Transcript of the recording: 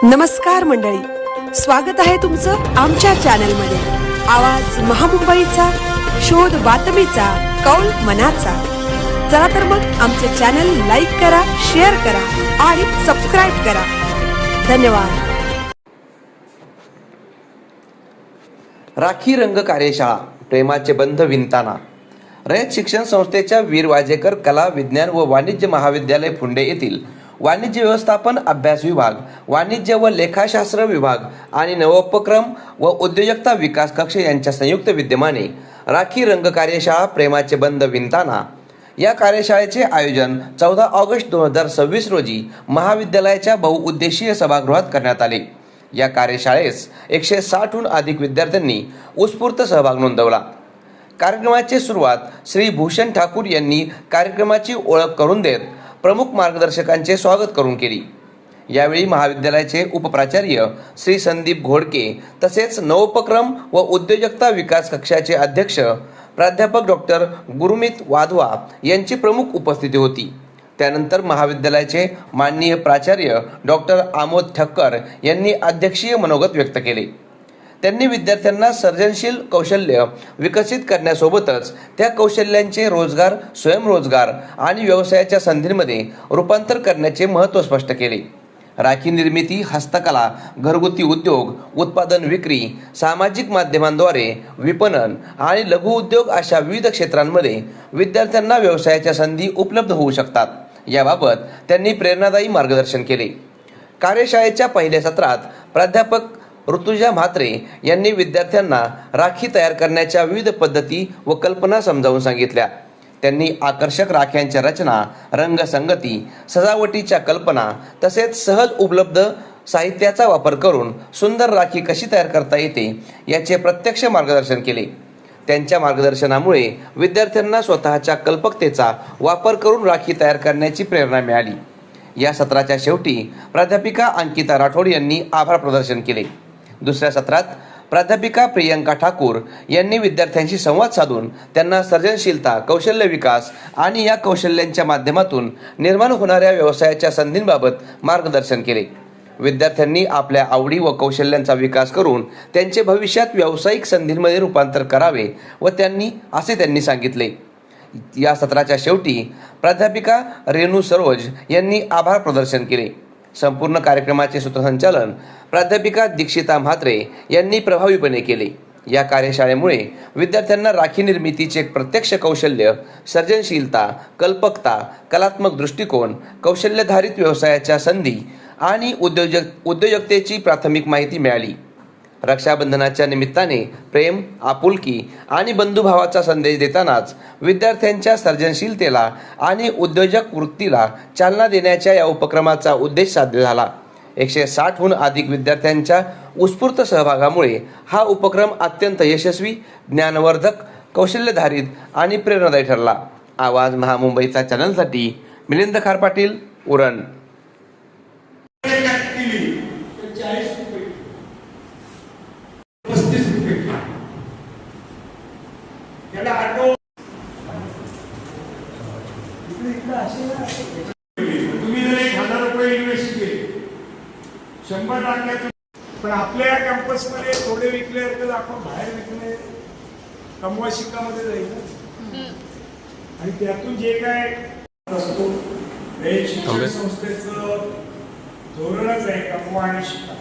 नमस्कार मंडळी, स्वागत आहे तुमचं आमच्या चॅनलमध्ये। आवाज महामुंबईचा, शोध बातमीचा, कौल मनाचा। चला तर मग आमचे चॅनल लाईक करा, शेअर करा आणि सबस्क्राइब करा। धन्यवाद। राखी रंग कार्यशाळा, प्रेमाचे बंध विणताना। रयत शिक्षण संस्थेच्या वीर वाजेकर कला विज्ञान व वाणिज्य महाविद्यालय फुंडे येथील वाणिज्य व्यवस्थापन अभ्यास विभाग, वाणिज्य व लेखाशास्त्र विभाग आणि नवोपक्रम व उद्योजकता विकास कक्ष यांच्या संयुक्त विद्यमाने राखी रंग कार्यशाळा प्रेमाचे बंध विणताना या कार्यशाळेचे आयोजन 14 ऑगस्ट 2026 रोजी महाविद्यालयाच्या बहुउद्देशीय सभागृहात करण्यात आले। या कार्यशाळेस 160हून अधिक विद्यार्थ्यांनी उत्स्फूर्त सहभाग नोंदवला। कार्यक्रमाची सुरुवात श्री भूषण ठाकूर यांनी कार्यक्रमाची ओळख करून देत प्रमुख मार्गदर्शकांचे स्वागत करून केली। यावेळी महाविद्यालयाचे उपप्राचार्य श्री संदीप घोडके तसेच नवोपक्रम व उद्योजकता विकास कक्षाचे अध्यक्ष प्राध्यापक डॉक्टर गुरुमीत वाधवा यांची प्रमुख उपस्थिती होती। त्यानंतर महाविद्यालयाचे माननीय प्राचार्य डॉक्टर आमोद ठक्कर यांनी अध्यक्षीय मनोगत व्यक्त केले। त्यांनी विद्यार्थ्यांना सर्जनशील कौशल्य विकसित करण्यासोबतच त्या कौशल्यांचे रोजगार, स्वयंरोजगार आणि व्यवसायाच्या संधींमध्ये रूपांतर करण्याचे महत्त्व स्पष्ट केले। राखी निर्मिती, हस्तकला, घरगुती उद्योग, उत्पादन विक्री, सामाजिक माध्यमांद्वारे विपणन आणि लघु उद्योग अशा विविध क्षेत्रांमध्ये विद्यार्थ्यांना व्यवसायाच्या संधी उपलब्ध होऊ शकतात, याबाबत त्यांनी प्रेरणादायी मार्गदर्शन केले। कार्यशाळेच्या पहिल्या सत्रात प्राध्यापक ऋतुजा म्हात्रे यांनी विद्यार्थ्यांना राखी तयार करण्याच्या विविध पद्धती व कल्पना समजावून सांगितल्या। त्यांनी आकर्षक राख्यांच्या रचना, रंगसंगती, सजावटीच्या कल्पना तसेच सहज उपलब्ध साहित्याचा वापर करून सुंदर राखी कशी तयार करता येते याचे प्रत्यक्ष मार्गदर्शन केले। त्यांच्या मार्गदर्शनामुळे विद्यार्थ्यांना स्वतःच्या कल्पकतेचा वापर करून राखी तयार करण्याची प्रेरणा मिळाली। या सत्राच्या शेवटी प्राध्यापिका अंकिता राठोड यांनी आभार प्रदर्शन केले। दुसऱ्या सत्रात प्राध्यापिका प्रियंका ठाकूर यांनी विद्यार्थ्यांशी संवाद साधून त्यांना सर्जनशीलता, कौशल्य विकास आणि या कौशल्यांच्या माध्यमातून निर्माण होणाऱ्या व्यवसायाच्या संधींबाबत मार्गदर्शन केले। विद्यार्थ्यांनी आपल्या आवडी व कौशल्यांचा विकास करून त्यांचे भविष्यात व्यावसायिक संधींमध्ये रूपांतर करावे व त्यांनी सांगितले। या सत्राच्या शेवटी प्राध्यापिका रेणू सरोज यांनी आभार प्रदर्शन केले। संपूर्ण कार्यक्रमाचे सूत्रसंचालन प्राध्यापिका दीक्षिता म्हात्रे यांनी प्रभावीपणे केले। या कार्यशाळेमुळे विद्यार्थ्यांना राखी निर्मितीचे प्रत्यक्ष कौशल्य, सर्जनशीलता, कल्पकता, कलात्मक दृष्टिकोन, कौशल्यधारित व्यवसायाच्या संधी आणि उद्योजकतेची प्राथमिक माहिती मिळाली। रक्षाबंधनाच्या निमित्ताने प्रेम, आपुलकी आणि बंधुभावाचा संदेश देतानाच विद्यार्थ्यांच्या सर्जनशीलतेला आणि उद्योजक वृत्तीला चालना देण्याच्या या उपक्रमाचा उद्देश साध्य झाला। 160हून अधिक विद्यार्थ्यांच्या उत्स्फूर्त सहभागामुळे हा उपक्रम अत्यंत यशस्वी, ज्ञानवर्धक, कौशल्यधारित आणि प्रेरणादायी ठरला। आवाज महामुंबईचा चॅनलसाठी मिलिंद खार पाटील, उरण। तुम्ही जर 1000 रुपये इन्व्हेस्ट केले 100 टाकण्यातून, पण आपल्या कॅम्पसमध्ये थोडे विकले तर आपण बाहेर विकणे कमवा शिकामध्ये जाईल ना। आणि त्यातून जे काय असतो शिक्षण संस्थेचं धोरणच आहे कमवा आणि शिका।